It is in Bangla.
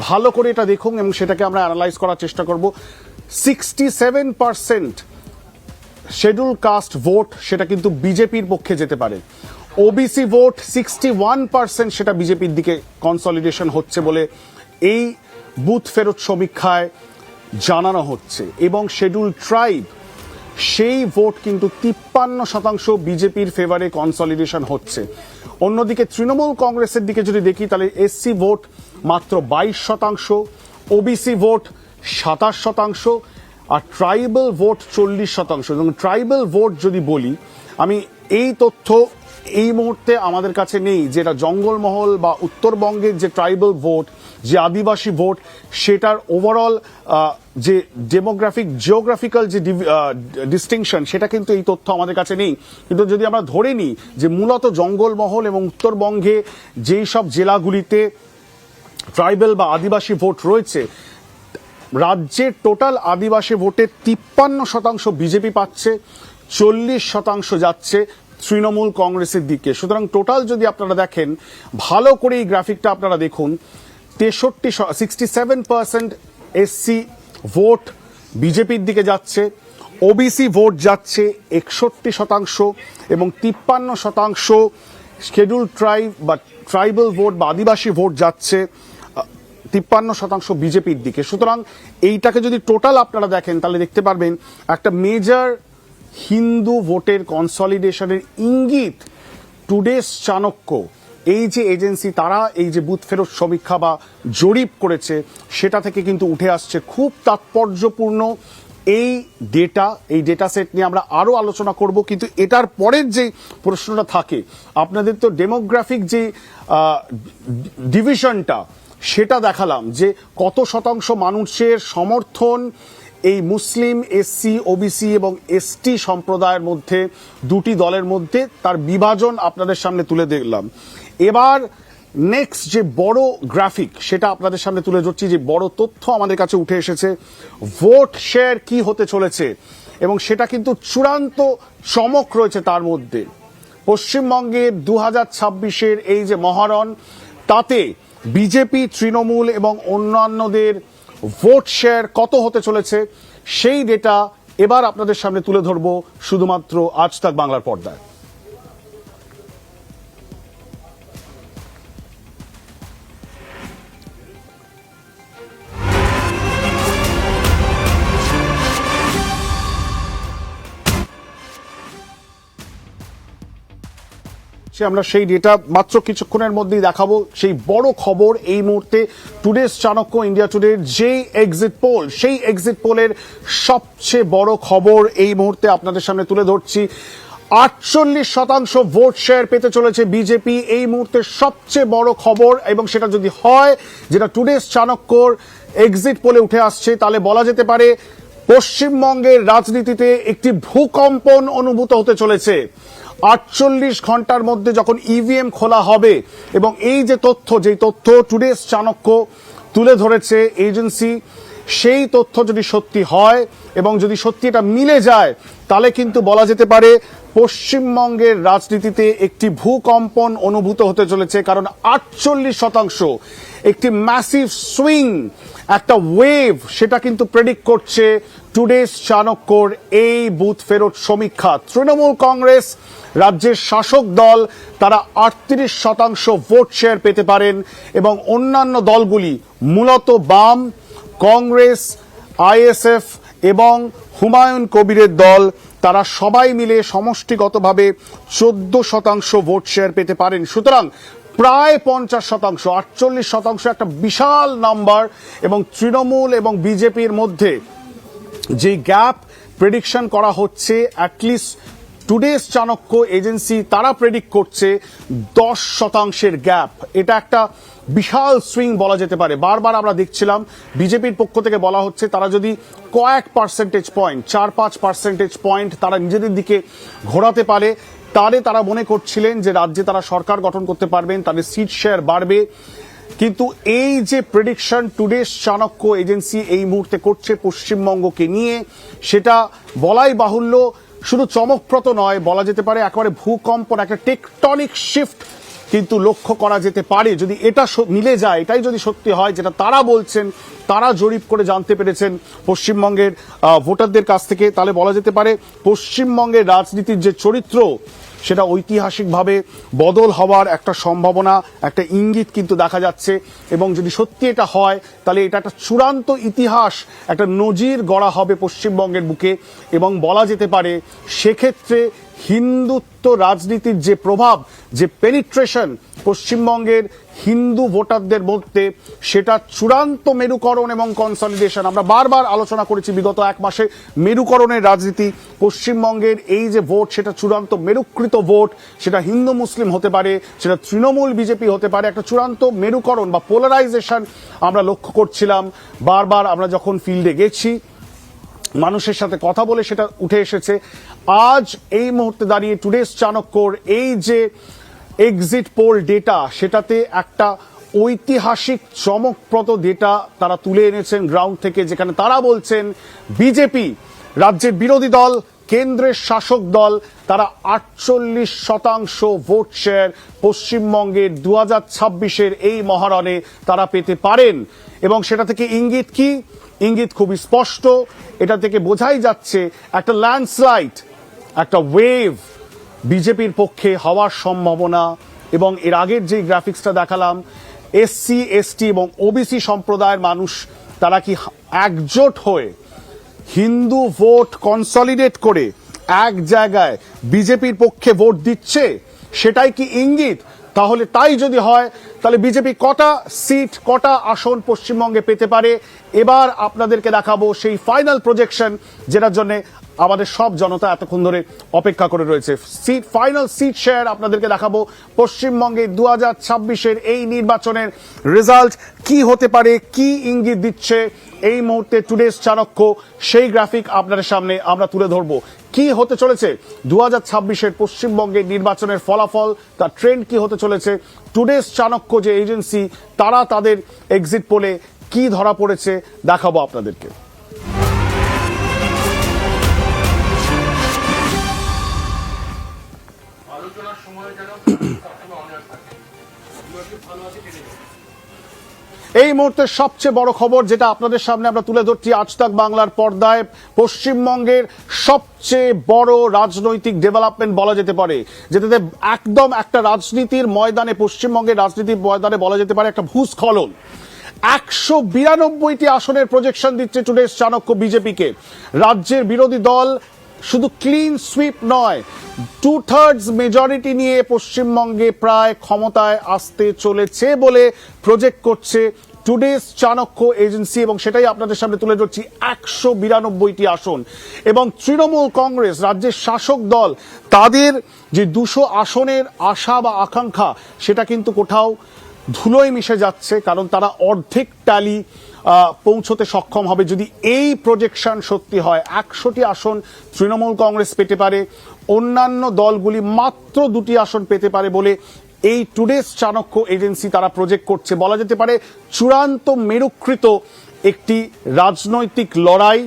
ভালো করে এটা দেখুন এবং সেটাকে আমরা অ্যানালাইজ করার চেষ্টা করব। 67% শিডিউল কাস্ট ভোট সেটা কিন্তু বিজেপির পক্ষে যেতে পারে। ওবিসি ভোট 61% সেটা বিজেপির দিকে কনসলিডেশন হচ্ছে বলে এই বুথ ফেরত সমীক্ষায় জানানো হচ্ছে। এবং শিডিউল ট্রাইব সেই ভোট কিন্তু 53% বিজেপির ফেভারে কনসলিডেশন হচ্ছে। অন্যদিকে তৃণমূল কংগ্রেসের দিকে যদি দেখি তাহলে এসসি ভোট মাত্র 22%, ওবিসি ভোট 27%, আর ট্রাইবাল ভোট 40%। এবং ট্রাইবাল ভোট যদি বলি, আমি এই তথ্য এই মুহূর্তে আমাদের কাছে নেই, যেটা জঙ্গলমহল বা উত্তরবঙ্গের যে ট্রাইবাল ভোট, যে আদিবাসী ভোট, সেটার ওভারঅল যে জিওগ্রাফিক্যাল যে ডিস্টিংশন, সেটা কিন্তু এই তথ্য আমাদের কাছে নেই। কিন্তু যদি আমরা ধরে নিই যে মূলত জঙ্গলমহল এবং উত্তরবঙ্গে যেই সব জেলাগুলিতে ট্রাইবাল বা আদিবাসী ভোট রয়েছে, রাজ্যের টোটাল আদিবাসী ভোটের 53% বিজেপি পাচ্ছে, 40% যাচ্ছে তৃণমূল কংগ্রেসের দিকে। সুতরাং টোটাল যদি আপনারা দেখেন, ভালো করে এই গ্রাফিকটা আপনারা দেখুন, 67% এসসি ভোট বিজেপির দিকে যাচ্ছে, ওবিসি ভোট যাচ্ছে 61% এবং 53% শিডিউল ট্রাইব বা ট্রাইবাল ভোট বা আদিবাসী ভোট যাচ্ছে 53% বিজেপির দিকে। সুতরাং এইটাকে যদি টোটাল আপনারা দেখেন তাহলে দেখতে পারবেন একটা মেজর হিন্দু ভোটের কনসলিডেশনের ইঙ্গিত টুডেস চাণক্য এই যে এজেন্সি, তারা এই যে বুথ ফেরত সমীক্ষা বা জরিপ করেছে, সেটা থেকে কিন্তু উঠে আসছে খুব তাৎপর্যপূর্ণ এই ডেটা সেট নিয়ে আমরা আরো আলোচনা করব। কিন্তু এটার পরের যে প্রশ্নটা থাকে, আপনাদের তো ডেমোগ্রাফিক যে ডিভিশনটা সেটা দেখালাম, যে কত শতাংশ মানুষের সমর্থন এই মুসলিম, এসসি, ওবিসি এবং এসটি সম্প্রদায়ের মধ্যে, দুটি দলের মধ্যে তার বিভাজন আপনাদের সামনে তুলে দেখলাম। এবার নেক্সট যে বড় গ্রাফিক সেটা আপনাদের সামনে তুলে ধরছি, যে বড় তথ্য আমাদের কাছে উঠে এসেছে, ভোট শেয়ার কি হতে চলেছে, এবং সেটা কিন্তু চূড়ান্ত চমক রয়েছে তার মধ্যে। পশ্চিমবঙ্গের 2026-এর এই যে মহারণ, তাতে বিজেপি, তৃণমূল এবং অন্যান্যদের ভোট শেয়ার কত হতে চলেছে, সেই ডেটা এবার আপনাদের সামনে তুলে ধরবো শুধুমাত্র আজ তাক বাংলার পর্দায়। আমরা সেই ডেটা মাত্র কিছুক্ষণের মধ্যেই দেখাবো। সেই বড় খবর এই মুহূর্তে টুডেস চাণক্য ইন্ডিয়া টুডের যে এক্সিট পোল, সেই এক্সিট পোলের সবচেয়ে বড় খবর এই মুহূর্তে আপনাদের সামনে তুলে ধরছি। 48% ভোট শেয়ার পেতে চলেছে বিজেপি, এই মুহূর্তে সবচেয়ে বড় খবর। এবং সেটা যদি হয়, যেটা টুডেস চাণক্যর এক্সিট পোলে উঠে আসছে, তাহলে বলা যেতে পারে পশ্চিমবঙ্গের রাজনীতিতে একটি ভূকম্পন অনুভূত হতে চলেছে। 48 ঘন্টার মধ্যে যখন ইভিএম খোলা হবে, এবং এই যে তথ্য, যেই তথ্য টুডেস চাণক্য তুলে ধরেছে এজেন্সি, সেই তথ্য যদি সত্যি হয় এবং যদি সত্যি এটা মিলে যায়, তাহলে কিন্তু বলা যেতে পারে পশ্চিমবঙ্গের রাজনীতিতে একটি ভূকম্পন অনুভূত হতে চলেছে। কারণ 48% একটি ম্যাসিভ সুইং, একটা ওয়েভ, সেটা কিন্তু প্রেডিক্ট করছে টুডেস চাণক্যর এই বুথ ফেরত সমীক্ষা। তৃণমূল কংগ্রেস, রাজ্যের শাসক দল, তারা 38% ভোট শেয়ার পেতে পারেন, এবং অন্যান্য দলগুলি মূলত বাম, কংগ্রেস, আইএসএফ এবং হুমায়ুন কবিরের দল, তারা সবাই মিলে সমষ্টিগতভাবে 14% ভোট শেয়ার পেতে পারেন। সুতরাং প্রায় 50%, 48% একটা বিশাল নাম্বার। এবং তৃণমূল এবং বিজেপির মধ্যে যে গ্যাপ প্রেডিকশন করা হচ্ছে, অ্যাটলিস্ট টুডেস চাণক্য এজেন্সি তারা প্রেডিক্ট করছে 10% গ্যাপ। এটা একটা বিশাল সুইং বলা যেতে পারে। বারবার আমরা দেখছিলাম বিজেপির পক্ষ থেকে বলা হচ্ছে, তারা যদি কয়েক পার্সেন্টেজ পয়েন্ট, 4-5 পার্সেন্টেজ পয়েন্ট তারা নিজেদের দিকে ঘোরাতে পারে, তাহলে তারা মনে করছিলেন যে রাজ্যে তারা সরকার গঠন করতে পারবেন, তাদের সিট শেয়ার বাড়বে। কিন্তু এই যে প্রেডিকশন টুডেস চাণক্য এজেন্সি এই মুহূর্তে করছে পশ্চিমবঙ্গকে নিয়ে, সেটা বলাই বাহুল্য, শুধু চমকপ্রদ নয়, বলা যেতে পারে একেবারে ভূকম্পন, একটা টেকটনিক শিফট কিন্তু লক্ষ্য করা যেতে পারে। যদি এটা মিলে যায়, এটাই যদি সত্যি হয় যেটা তারা বলছেন, তারা জরিপ করে জানতে পেরেছেন পশ্চিমবঙ্গের ভোটারদের কাছ থেকে, তাহলে বলা যেতে পারে পশ্চিমবঙ্গের রাজনীতির যে চরিত্র সেটা ঐতিহাসিকভাবে বদল হওয়ার একটা সম্ভাবনা, একটা ইঙ্গিত কিন্তু দেখা যাচ্ছে। এবং যদি সত্যি এটা হয় তাহলে এটা একটা চূড়ান্ত ইতিহাস, একটা নজির গড়া হবে পশ্চিমবঙ্গের বুকে। এবং বলা যেতে পারে সেক্ষেত্রে হিন্দুত্ব রাজনীতির যে প্রভাব, যে পেনিট্রেশন পশ্চিমবঙ্গের হিন্দু ভোটারদের মধ্যে, সেটা চূড়ান্ত মেরুকরণ এবং কনসলিডেশন। আমরা বারবার আলোচনা করেছি বিগত এক মাসে মেরুকরণের রাজনীতি। পশ্চিমবঙ্গের এই যে ভোট, সেটা চূড়ান্ত মেরুকৃত ভোট, সেটা হিন্দু মুসলিম হতে পারে, সেটা তৃণমূল বিজেপি হতে পারে, একটা চূড়ান্ত মেরুকরণ বা পোলারাইজেশন আমরা লক্ষ্য করছিলাম। বারবার আমরা যখন ফিল্ডে গেছি, মানুষের সাথে কথা বলে সেটা উঠে এসেছে। আজ এই মুহূর্তে দাঁড়িয়ে টুডেস চাণক্যর এই যে এক্সিট পোল ডেটা, সেটাতে একটা ঐতিহাসিক চমকপ্রদ ডেটা তারা তুলে এনেছেন গ্রাউন্ড থেকে, যেখানে তারা বলছেন বিজেপি, রাজ্যের বিরোধী দল, কেন্দ্রের শাসক দল, তারা 48% ভোট শেয়ার পশ্চিমবঙ্গের 2026-এর এই মহারণে তারা পেতে পারেন। এবং সেটা থেকে ইঙ্গিত কি? ইঙ্গিত খুবই স্পষ্ট। এটা থেকে বোঝাই যাচ্ছে একটা ল্যান্ডস্লাইড, একটা ওয়েভ বিজেপির পক্ষে হওয়ার সম্ভাবনা। এবং এর আগের যে গ্রাফিক্সটা দেখালাম, এসসি এসটি এবং ওবিসি সম্প্রদায়ের মানুষ তারা কি একজোট হয়ে হিন্দু ভোট কনসলিডেট করে এক জায়গায় বিজেপির পক্ষে ভোট দিচ্ছে, সেটাই কি ইঙ্গিত? তাহলে তাই যদি হয় তাহলে বিজেপি কটা সিট, কটা আসন পশ্চিমবঙ্গে পেতে পারে? এবার আপনাদেরকে দেখাবো সেই ফাইনাল প্রজেকশন, যেটার জন্য আমাদের সব জনতা এতক্ষণ ধরে অপেক্ষা করে রয়েছে। ফাইনাল সিট শেয়ার আপনাদেরকে দেখাবো। পশ্চিমবঙ্গে 2026-এর এই নির্বাচনের রেজাল্ট কি হতে পারে, কি ইঙ্গিত দিচ্ছে এই মুহূর্তে টুডেস চাণক্য, সেই গ্রাফিক আপনাদের সামনে আমরা তুলে ধরবো। কি হতে চলেছে 2026-এর পশ্চিমবঙ্গের নির্বাচনের ফলাফল, তার ট্রেন্ড কি হতে চলেছে, টুডেস চাণক্য যে এজেন্সি, তারা তাদের এক্সিট পোলে কি ধরা পড়েছে দেখাবো আপনাদেরকে। এই মুহূর্তে সবচেয়ে বড় খবর যেটা আপনাদের সামনে আমরা তুলে ধরছি আজ তাক বাংলার পর্দায়, পশ্চিমবঙ্গের সবচেয়ে বড় রাজনৈতিক ডেভেলপমেন্ট বলা যেতে পারে, যেটাতে একদম একটা রাজনীতির ময়দানে, পশ্চিমবঙ্গের রাজনীতির ময়দানে বলা যেতে পারে একটা ভূস্খলন। 192টি আসনের প্রজেকশন দিচ্ছে টুডেস চাণক্য বিজেপিকে। রাজ্যের বিরোধী দল শুধু ক্লিন সুইপ নয়, 2/3 মেজরিটি নিয়ে পশ্চিমবঙ্গে প্রায় ক্ষমতায় আসতে চলেছে বলে প্রজেক্ট করছে টুডেস চাণক্য এজেন্সি। এবং সেটাই আপনাদের সামনে তুলে ধরছি, 192টি আসন। এবং তৃণমূল কংগ্রেস, রাজ্যের শাসক দল, তাদের যে 200 আসনের আশা বা আকাঙ্ক্ষা, সেটা কিন্তু কোথাও ধুলোয় মিশে যাচ্ছে, কারণ তারা অর্ধেক ট্যালি পৌঁছতে সক্ষম হবে যদি এই প্রজেকশন সত্যি হয়। 100টি আসন তৃণমূল কংগ্রেস পেতে পারে, অন্যান্য দলগুলি মাত্র 2টি আসন পেতে পারে বলে এই টুডেস চাণক্য এজেন্সি তারা প্রজেক্ট করছে। বলা যেতে পারে চূড়ান্ত মেরুকৃত একটি রাজনৈতিক লড়াই